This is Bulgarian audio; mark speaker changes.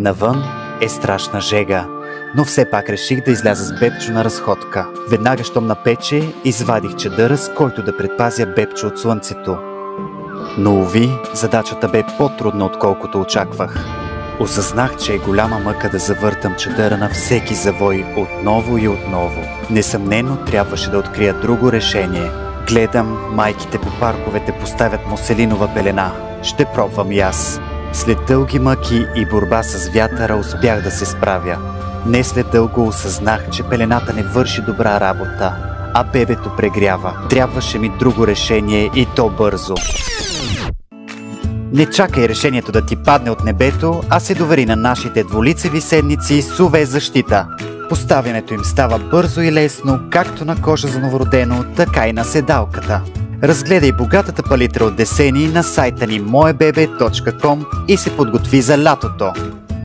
Speaker 1: Навън е страшна жега, но все пак реших да изляза с Бебчо на разходка. Веднага щом напече, извадих чадъра, с който да предпазя Бебчо от слънцето. Но уви, задачата бе по-трудна, отколкото очаквах. Осъзнах, че е голяма мъка да завъртам чадъра на всеки завой отново и отново. Несъмнено трябваше да открия друго решение. Гледам, майките по парковете поставят муселинова пелена. Ще пробвам и аз. След дълги мъки и борба с вятъра успях да се справя. Не след дълго осъзнах, че пелената не върши добра работа, а бебето прегрява. Трябваше ми друго решение и то бързо. Не чакай решението да ти падне от небето, а се довери на нашите двулицеви седници с UV защита. Поставянето им става бързо и лесно, както на кожа за новородено, така и на седалката. Разгледай богатата палитра от десени на сайта ни moebebe.com и се подготви за лятото.